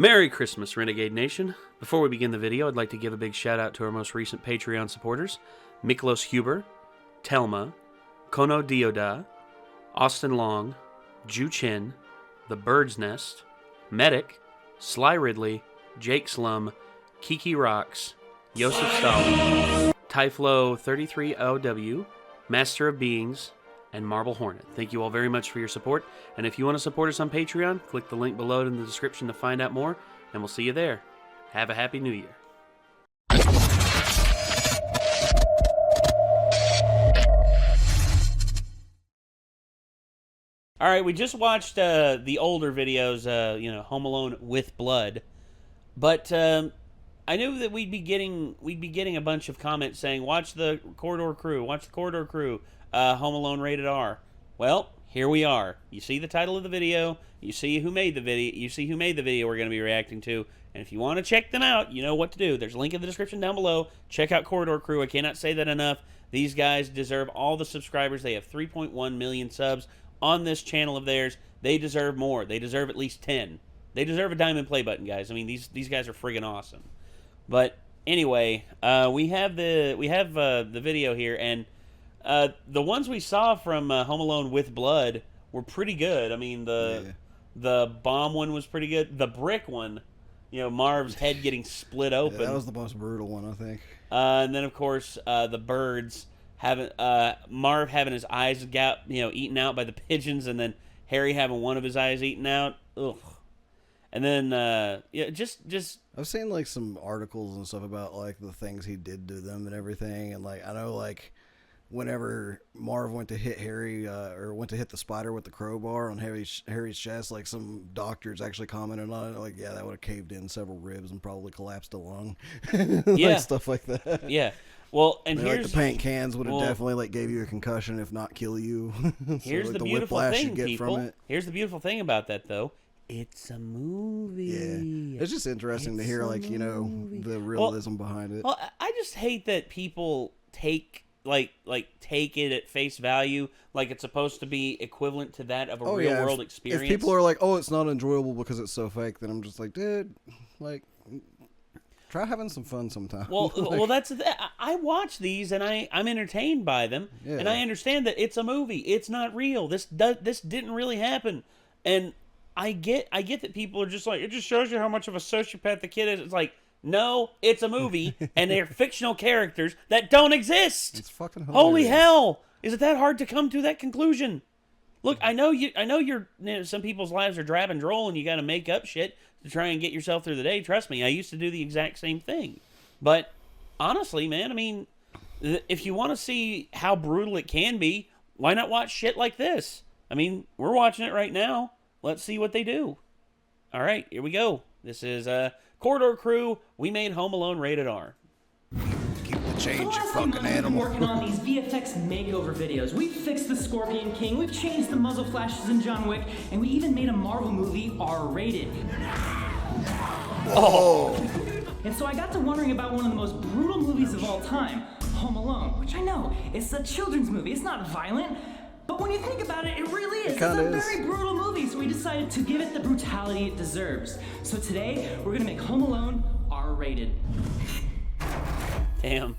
Merry Christmas, Renegade Nation. Before we begin the video, I'd like to give a big shout out to our most recent Patreon supporters, Miklos Huber, Telma, Kono Dioda, Austin Long, Ju Chin, The Bird's Nest, Medic, Sly Ridley, Jake Slum, Kiki Rocks, Joseph Stalin, Tyflo 33OW, Master of Beings, and Marble Hornet. Thank you all very much for your support, and if you want to support us on Patreon, click the link below in the description to find out more, and we'll see you there. Have a Happy New Year. Alright, we just watched the older videos, Home Alone with Blood, but I knew that we'd be getting a bunch of comments saying, watch the Corridor Crew, Home Alone rated R. Well, here we are. You see the title of the video, you see who made the video, we're going to be reacting to, and if you want to check them out, you know what to do. There's a link in the description down below. Check out Corridor Crew. I cannot say that enough. These guys deserve all the subscribers. They have 3.1 million subs on this channel of theirs. They deserve more. They deserve at least 10. They deserve a diamond play button, guys. I mean, these guys are friggin' awesome. But anyway, we have the video here, and the ones we saw from Home Alone with Blood were pretty good. I mean, the bomb one was pretty good. The brick one, Marv's head getting split open. Yeah, that was the most brutal one, I think. And then, of course, the birds having Marv having his eyes eaten out by the pigeons, and then Harry having one of his eyes eaten out. Ugh. And then, just I've seen like some articles and stuff about like the things he did to them and everything, and like I know like whenever Marv went to hit Harry or went to hit the spider with the crowbar on Harry's chest, like some doctors actually commented on it, like yeah, that would have caved in several ribs and probably collapsed a lung, like stuff like that. Yeah. Well, and here's like the paint cans would have definitely like gave you a concussion, if not kill you. So, here's like, the beautiful thing, people. Here's the beautiful thing about that, though. It's a movie. Yeah, it's just interesting to hear, like, the realism behind it. Well, I just hate that people take take it at face value, like it's supposed to be equivalent to that of a real world experience. If people are like, "Oh, it's not enjoyable because it's so fake," then I'm just like, dude, like, try having some fun sometime. Well, well, that's I watch these and I'm entertained by them, and I understand that it's a movie. It's not real. This didn't really happen, and I get that people are just like, it just shows you how much of a sociopath the kid is. It's like, no, it's a movie, and they're fictional characters that don't exist. It's fucking hilarious. Holy hell! Is it that hard to come to that conclusion? Look, I know some people's lives are drab and droll, and you got to make up shit to try and get yourself through the day. Trust me, I used to do the exact same thing. But honestly, man, I mean, if you want to see how brutal it can be, why not watch shit like this? I mean, we're watching it right now. Let's see what they do. All right, here we go. This is Corridor Crew. We made Home Alone rated R. Keep the change, you fucking animal. We've been working on these VFX makeover videos. We've fixed the Scorpion King, we've changed the muzzle flashes in John Wick, and we even made a Marvel movie R-rated. Oh! And so I got to wondering about one of the most brutal movies of all time, Home Alone, which I know, it's a children's movie, it's not violent, but when you think about it, it really is. It's a very brutal movie, so we decided to give it the brutality it deserves. So today, we're gonna make Home Alone R-rated. Damn.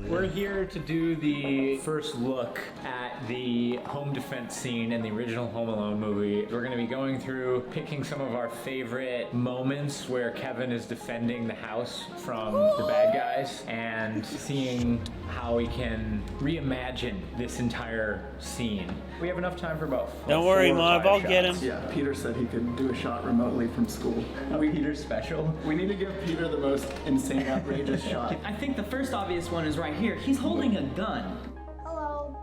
We're here to do the first look at the home defense scene in the original Home Alone movie. We're going to be going through, picking some of our favorite moments where Kevin is defending the house from the bad guys and seeing how we can reimagine this entire scene. We have enough time for about Don't worry, Marv, I'll get him. Yeah, Peter said he could do a shot remotely from school. Peter's special. We need to give Peter the most insane, outrageous shot. I think the first obvious one is right here. He's holding a gun. Hello.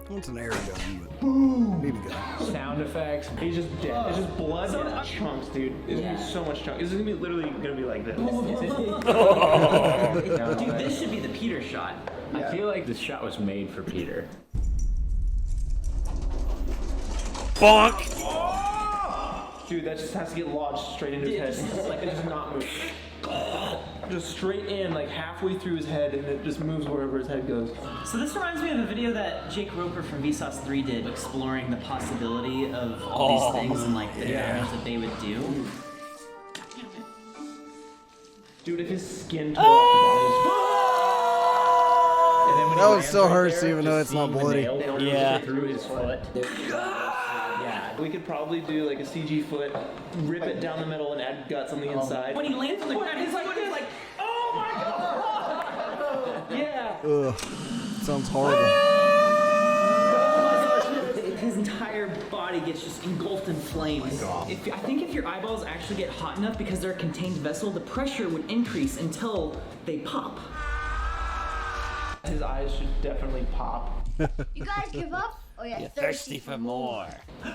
It's an air gun, but boom. BB gun. Sound effects. He's just dead. It's just blood and chunks, dude. It's gonna be so much chunks. This is gonna be literally gonna be like this. Dude, this should be the Peter shot. I feel like this shot was made for Peter. Bonk! Dude, that just has to get lodged straight into his head. It does not move. Just straight in, like halfway through his head, and it just moves wherever his head goes. So this reminds me of a video that Jake Roper from Vsauce 3 did, exploring the possibility of all these things and like the damage that they would do. Dude, if his skin tore off And then when That he one lands still right hurts there, even though just it's not seeing the bloody. nail Yeah. through his foot. we could probably do like a CG foot, rip it down the middle, and add guts on the inside. When he lands on the ground, his foot is like, oh my god! Yeah. Ugh. Sounds horrible. His entire body gets just engulfed in flames. I think if your eyeballs actually get hot enough because they're a contained vessel, the pressure would increase until they pop. His eyes should definitely pop. You guys give up? Oh yeah, Thirsty for more.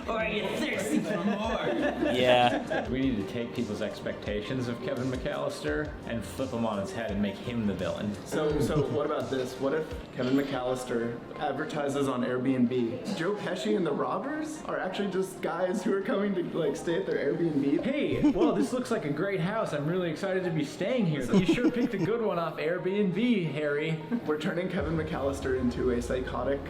Or are you thirsty for more? Yeah. We need to take people's expectations of Kevin McAllister and flip them on its head and make him the villain. So what about this? What if Kevin McAllister advertises on Airbnb? Joe Pesci and the robbers are actually just guys who are coming to like stay at their Airbnb. Hey, well, this looks like a great house. I'm really excited to be staying here. You sure picked a good one off Airbnb, Harry. We're turning Kevin McAllister into a psychotic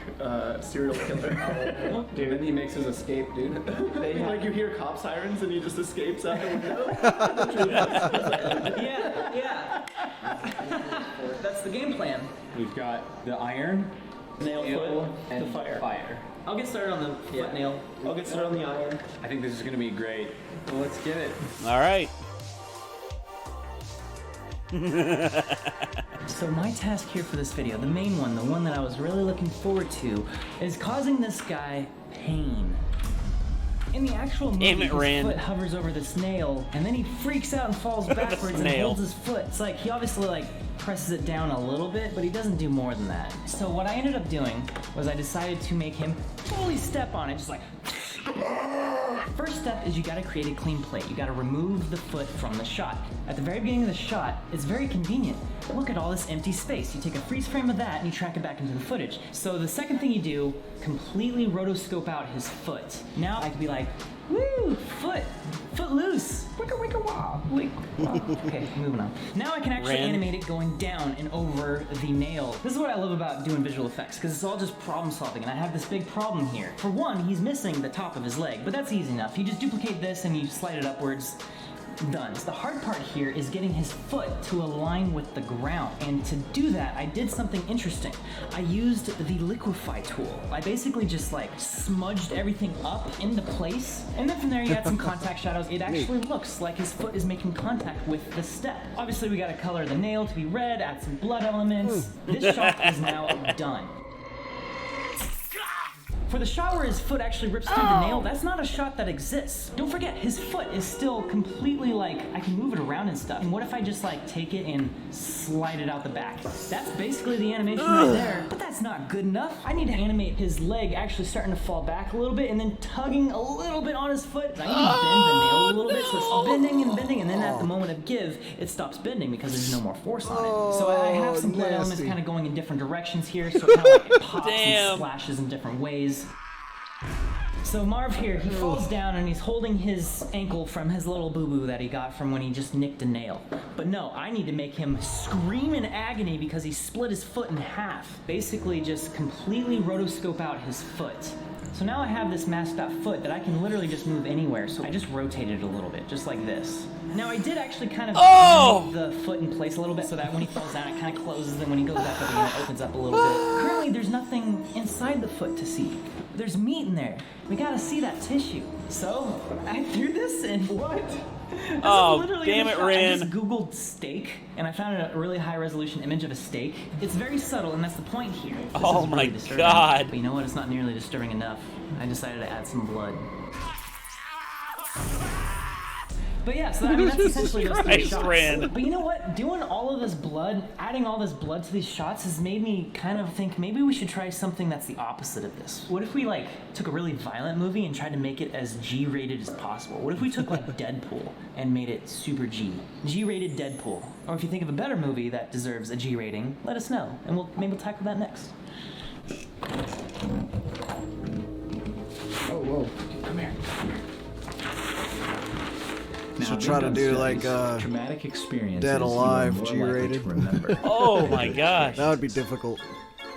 serial killer. Dude, and he makes his escape, dude. Like you hear cop sirens and he just escapes out the window. Yeah. That's the game plan. We've got the iron, Nail foot, and the fire. I'll get started on the foot nail. I'll get started on the iron. I think this is going to be great. Well, let's get it. All right. So my task here for this video, the main one, the one that I was really looking forward to, is causing this guy pain. In the actual movie, Damn it, his Ren. foot hovers over this nail, and then he freaks out and falls backwards and Nail. holds his foot. It's like he obviously presses it down a little bit, but he doesn't do more than that. So what I ended up doing was I decided to make him fully step on it, just like. First step is you gotta create a clean plate. You gotta remove the foot from the shot. At the very beginning of the shot, it's very convenient. Look at all this empty space. You take a freeze frame of that and you track it back into the footage. So the second thing you do, completely rotoscope out his foot. Now I could be like, woo, foot loose. Wicka wicka wah. Okay, moving on. Now I can actually Ren. animate it going down and over the nail. This is what I love about doing visual effects, because it's all just problem solving, and I have this big problem here. For one, he's missing the top of his leg, but that's easy enough. You just duplicate this and you slide it upwards. Done. So the hard part here is getting his foot to align with the ground. And to do that, I did something interesting. I used the liquefy tool. I basically just smudged everything up into place. And then from there you add some contact shadows. It actually looks like his foot is making contact with the step. Obviously we gotta color the nail to be red, add some blood elements. This shot is now done. For the shot where his foot actually rips through the nail, that's not a shot that exists. Don't forget, his foot is still completely I can move it around and stuff. And what if I just take it and slide it out the back? That's basically the animation right there. But that's not good enough. I need to animate his leg actually starting to fall back a little bit and then tugging a little bit on his foot. I need to bend the nail a little bit so it's bending, and then at the moment of give, it stops bending because there's no more force on it. So I have some blood elements kind of going in different directions here, so it kind of pops and splashes in different ways. So Marv here, he falls down and he's holding his ankle from his little boo-boo that he got from when he just nicked a nail. But no, I need to make him scream in agony because he split his foot in half. Basically just completely rotoscope out his foot. So now I have this masked out foot that I can literally just move anywhere. So I just rotated it a little bit, just like this. Now I did actually kind of move the foot in place a little bit so that when he falls down it kind of closes, and when he goes back up again it opens up a little bit. Currently there's nothing inside the foot to see. There's meat in there. We gotta see that tissue. So I threw this in. What? Oh, damn it, Ren. I just Googled steak, and I found a really high-resolution image of a steak. It's very subtle, and that's the point here. This Oh is my really disturbing. God. But you know what? It's not nearly disturbing enough. I decided to add some blood. But yeah, so that's essentially those three shots. Ren. But you know what? Doing all of this blood, adding all this blood to these shots has made me kind of think maybe we should try something that's the opposite of this. What if we took a really violent movie and tried to make it as G-rated as possible? What if we took Deadpool and made it super G? G-rated Deadpool. Or if you think of a better movie that deserves a G rating, let us know, and maybe we'll tackle that next. Oh, whoa. Come here. Should try to do traumatic experience. Dead Alive G-rated. Oh my gosh. That would be difficult.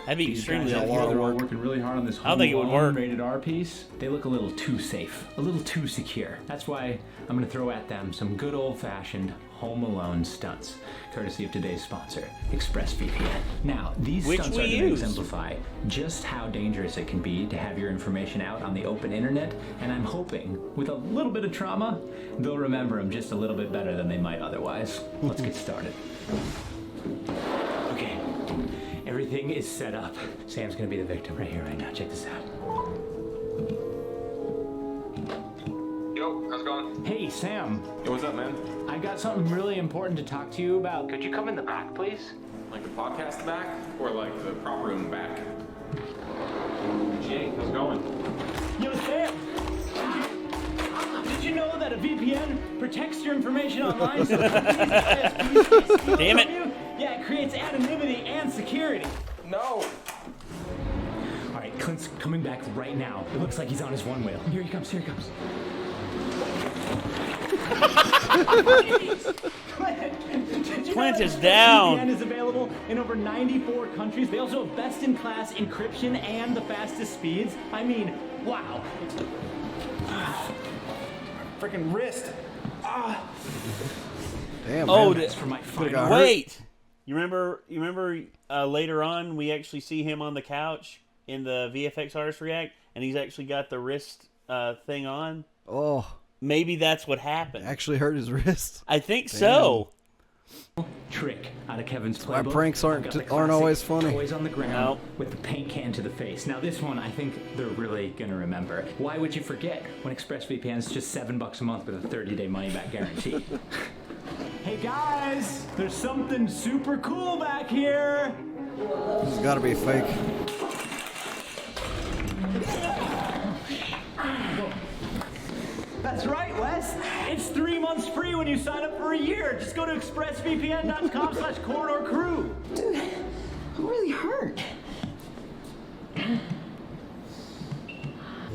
That'd be extremely guys, hard. they're all working really hard on this I don't think it would work. rated R piece. They look a little too safe, a little too secure. That's why I'm gonna throw at them some good old-fashioned Home Alone stunts, courtesy of today's sponsor, ExpressVPN. Now, these stunts are going to exemplify just how dangerous it can be to have your information out on the open internet, and I'm hoping, with a little bit of trauma, they'll remember them just a little bit better than they might otherwise. Let's get started. Okay, everything is set up. Sam's going to be the victim right here, right now. Check this out. Yo, how's it going? Hey, Sam. Yo, what's up, man? I got something really important to talk to you about. Could you come in the back, please? Like the podcast back? Or like the prop room back? Jake, how's it going? Yo, Sam! Did you know that a VPN protects your information online? So Damn it! Yeah, it creates anonymity and security. No! All right, Clint's coming back right now. It looks like he's on his one wheel. Here he comes, here he comes. Clint is down. VPN is available in over 94 countries. They also have best-in-class encryption and the fastest speeds. I mean, wow. Freaking wrist. Damn. Oh, man. That's for my Could've final. got hurt. wait. You remember later on we actually see him on the couch in the VFX Artist React, and he's actually got the wrist thing on. Oh, Maybe that's what happened. actually hurt his wrist. I think so. Trick out of Kevin's why playbook. pranks aren't I've got the always classic funny. Toys on the ground No. with the paint can to the face. Now this one, I think they're really gonna remember. Why would you forget when ExpressVPN is just $7 a month with a 30-day money-back guarantee? Hey guys, there's something super cool back here. This has got to be fake. That's right, Wes. It's 3 months free when you sign up for a year. Just go to expressvpn.com/corridorcrew. Dude, I'm really hurt.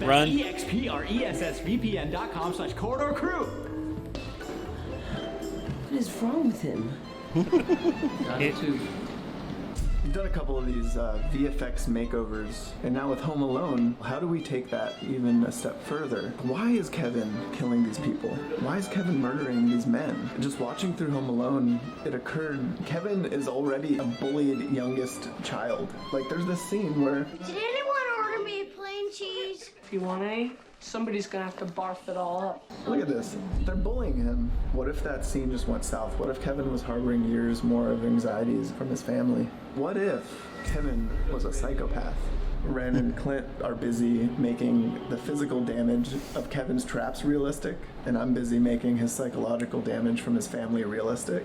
Run. expressvpn.com/corridorcrew. What is wrong with him? We've done a couple of these VFX makeovers, and now with Home Alone, how do we take that even a step further? Why is Kevin killing these people? Why is Kevin murdering these men? Just watching through Home Alone, it occurred, Kevin is already a bullied youngest child. Like, there's this scene where... Did anyone order me a plain cheese? If you want any, somebody's gonna have to barf it all up. Look at this. They're bullying him. What if that scene just went south? What if Kevin was harboring years more of anxieties from his family? What if Kevin was a psychopath? Ren and Clint are busy making the physical damage of Kevin's traps realistic, and I'm busy making his psychological damage from his family realistic.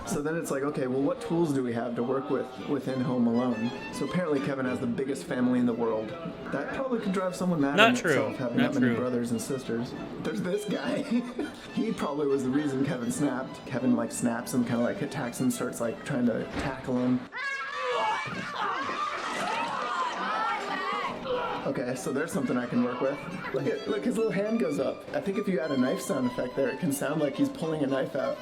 So then it's like, okay, well, what tools do we have to work with within Home Alone? So apparently Kevin has the biggest family in the world. That probably could drive someone mad Not in true. itself, having Not that many true. brothers and sisters. There's this guy. He probably was the reason Kevin snapped. Kevin like snaps and kind of like attacks him, starts like trying to tackle him. Okay, so there's something I can work with. Look, his little hand goes up. I think if you add a knife sound effect there, it can sound like he's pulling a knife out.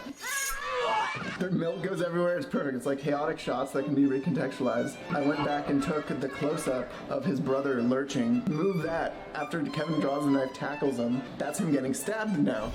Their milk goes everywhere. It's perfect. It's like chaotic shots that can be recontextualized. I went back and took the close-up of his brother lurching. Move that after Kevin draws the knife, tackles him. That's him getting stabbed now.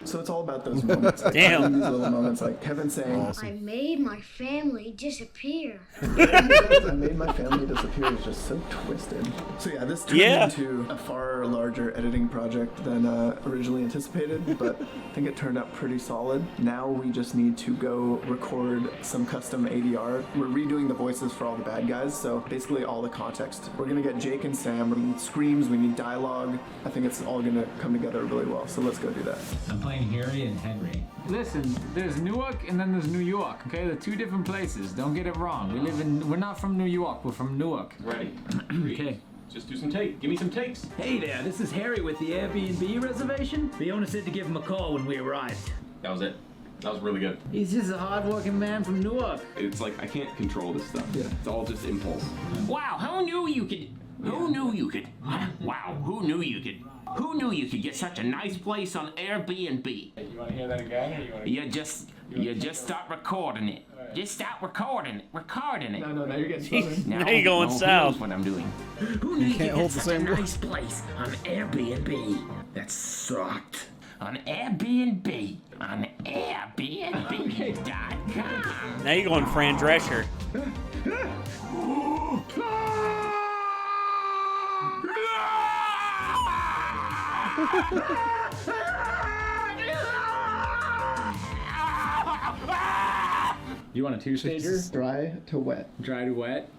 So it's all about those moments. Like, Damn. These little moments, like Kevin saying, I made my family disappear. I made my family disappear is just so twisted. So yeah, this turned Yeah. into a far larger editing project than originally anticipated, but I think it turned out pretty solid. Now we just need to go record some custom ADR. We're redoing the voices for all the bad guys, so basically all the context. We're gonna get Jake and Sam, we need screams, we need dialogue. I think it's all gonna come together really well, so let's go do that. I'm playing Harry and Henry. Listen, there's Newark and then there's New York, okay? They're two different places. Don't get it wrong. We're not from New York, we're from Newark. Ready. Okay. Just do some take. Give me some takes. Hey there, this is Harry with the Airbnb reservation. The owner said to give him a call when we arrived. That was it. That was really good. He's just a hard-working man from Newark. It's like I can't control this stuff. Yeah. It's all just impulse. Wow, who knew you could? Who knew you could? Wow, who knew you could? Who knew you could get such a nice place on Airbnb? You want to hear that again, or you want to? You just start recording it. Just stop recording it. No, now you're getting southern. Now you're going who south. knows what I'm doing? Who knew you can't could hold get the such a same word. nice place on Airbnb? That sucked. On Airbnb. On Airbnb.com. Now you're going Fran Drescher. You want a two-stager? Dry to wet. Dry to wet?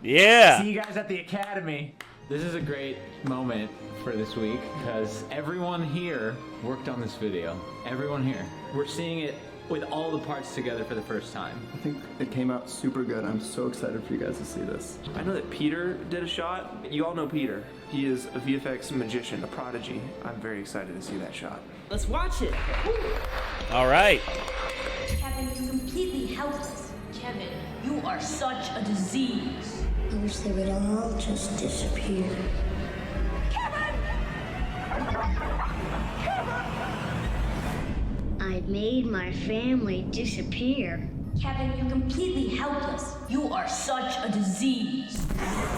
Yeah. See you guys at the academy. This is a great moment for this week because everyone here worked on this video. Everyone here. We're seeing it with all the parts together for the first time. I think it came out super good. I'm so excited for you guys to see this. I know that Peter did a shot. You all know Peter. He is a VFX magician, a prodigy. I'm very excited to see that shot. Let's watch it. All right. Kevin, you're completely helpless. Kevin, you are such a disease. I wish they would all just disappear. I made my family disappear. Kevin, you're completely helpless. You are such a disease.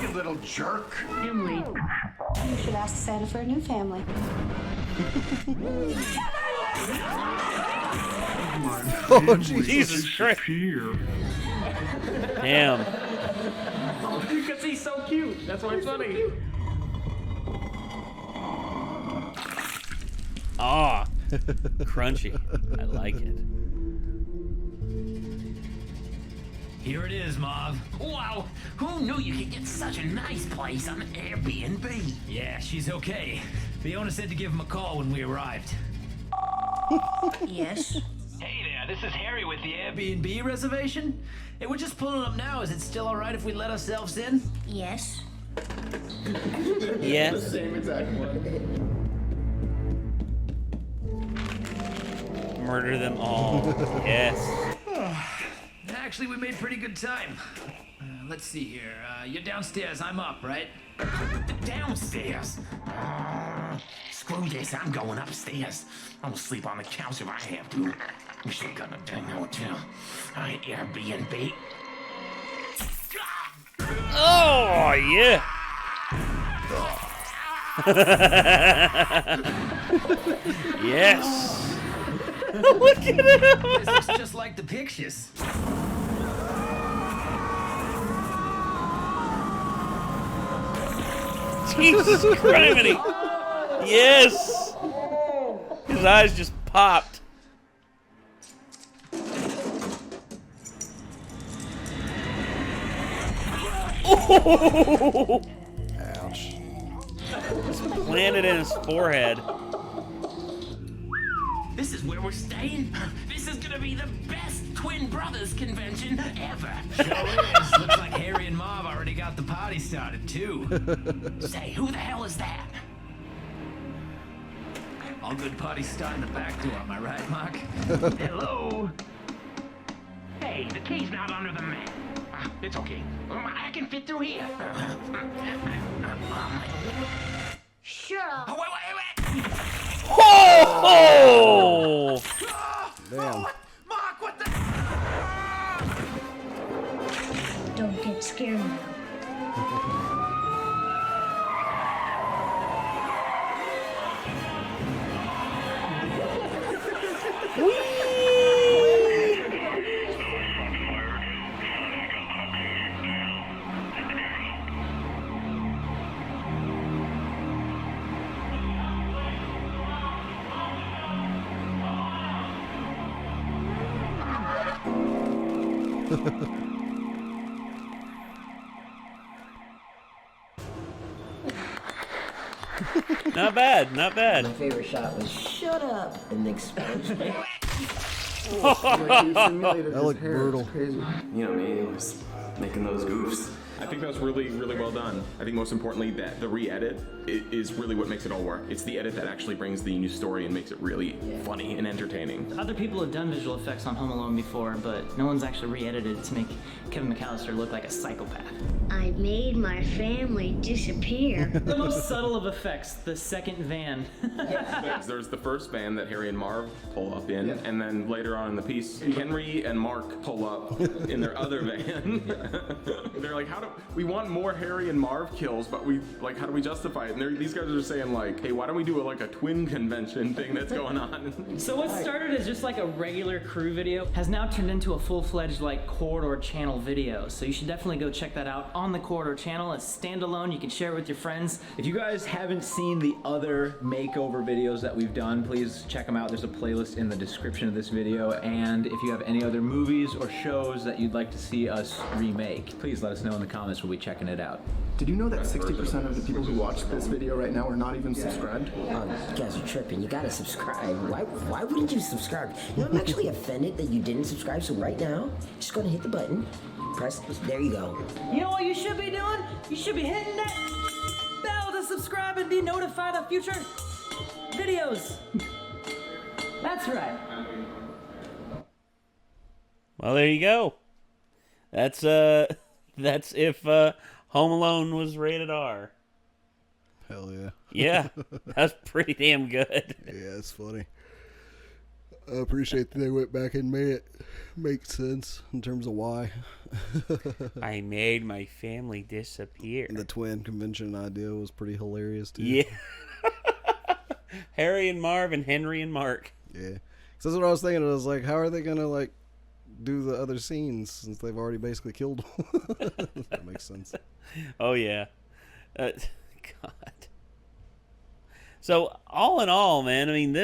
You little jerk. Family. You should ask Santa for a new family. Oh, Jesus. Christ. Damn. Because he's so cute. That's why it's funny. Ah, crunchy. I like it. Here it is, Mauve. Wow, who knew you could get such a nice place on Airbnb? Yeah, she's okay. Fiona said to give him a call when we arrived. Yes? Hey there, this is Harry with the Airbnb reservation. Hey, we're just pulling up now. Is it still alright if we let ourselves in? Yes. Yes. Same exact one. Murder them all. Yes. Actually, we made pretty good time. Let's see here. You're downstairs. I'm up, right? Downstairs? Screw this, I'm going upstairs. I will sleep on the couch if I have to. We should have gotten a dang hotel. Alright, Airbnb. Oh, yeah. Yes. Look at him. This looks just like the pictures. Jesus Christ. Yes. His eyes just popped. Oh! Ouch. Just planted in his forehead. This is where we're staying? This is gonna be the best twin brothers convention ever. Sure is. Looks like Harry and Mauve already got the party started, too. Say, who the hell is that? All good parties start in the back door, am I right, Mark? Hello? Hey, the key's not under the mat. It's okay. I can fit through here. Shut up. Oh, wait. Oh! Damn. Mark, what the? Don't get scared now. Not bad, not bad. My favorite shot was shut up and expose me. That looked brutal. You know me, he was making those goofs. I think that was really, really well done. I think most importantly that the re-edit is really what makes it all work. It's the edit that actually brings the new story and makes it really funny and entertaining. Other people have done visual effects on Home Alone before, but no one's actually re-edited it to make Kevin McAllister look like a psychopath. I made my family disappear. The most subtle of effects, the second van. There's the first van that Harry and Marv pull up in, and then later on in the piece, Henry and Mark pull up in their other van. They're like, we want more Harry and Marv kills, but how do we justify it? And these guys are saying like, hey, why don't we do a twin convention thing that's going on? So what started as just like a regular crew video has now turned into a full-fledged like Corridor channel video. So you should definitely go check that out on the Corridor channel. It's standalone. You can share it with your friends. If you guys haven't seen the other makeover videos that we've done, please check them out. There's a playlist in the description of this video. And if you have any other movies or shows that you'd like to see us remake, please let us know in the comments. We'll be checking it out. Did you know that 60% of the people who watch this video right now are not even subscribed? You guys are tripping. You gotta subscribe. Why wouldn't you subscribe? You know, I'm actually offended that you didn't subscribe. So right now, just gonna hit the button. Press. There you go. You know what you should be doing? You should be hitting that bell to subscribe and be notified of future videos. That's right. Well, there you go. That's if Home Alone was rated R. Hell yeah. Yeah, that's pretty damn good. Yeah, it's funny. I appreciate that they went back and made it make sense in terms of why. I made my family disappear. And the twin convention idea was pretty hilarious too. Yeah. Harry and Marv and Henry and Mark. Yeah. So that's what I was thinking. I was like, how are they going to do the other scenes since they've already basically killed them? That makes sense. Oh, yeah. God. So, all in all, man, I mean,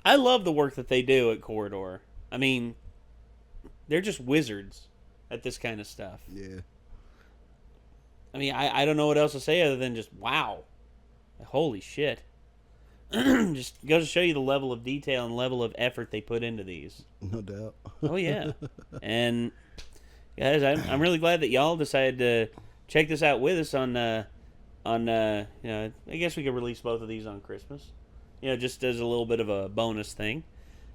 I love the work that they do at Corridor. I mean, they're just wizards at this kind of stuff. Yeah. I mean, I don't know what else to say other than just, wow. Holy shit. Just goes to show you the level of detail and level of effort they put into these. No doubt. Oh, yeah. And, guys, I'm really glad that y'all decided to check this out with us on I guess we could release both of these on Christmas. Just as a little bit of a bonus thing.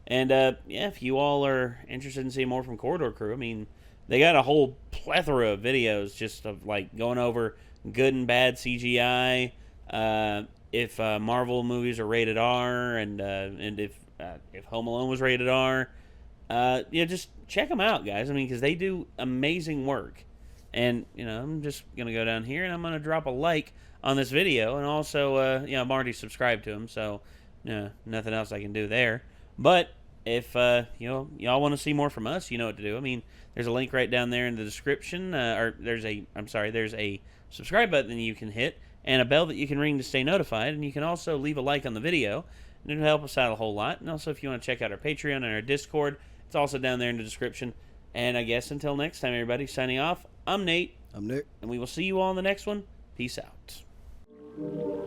And, if you all are interested in seeing more from Corridor Crew, I mean, they got a whole plethora of videos just of, going over good and bad CGI, if Marvel movies are rated R, and if Home Alone was rated R. Just check them out, guys. I mean, because they do amazing work. And, I'm just going to go down here, and I'm going to drop a like on this video. And also, I'm already subscribed to them, so nothing else I can do there. But if, y'all want to see more from us, you know what to do. I mean, there's a link right down there in the description. There's a subscribe button that you can hit and a bell that you can ring to stay notified. And you can also leave a like on the video. And it'll help us out a whole lot. And also, if you want to check out our Patreon and our Discord, it's also down there in the description. And I guess until next time, everybody, signing off, I'm Nate. I'm Nick. And we will see you all in the next one. Peace out.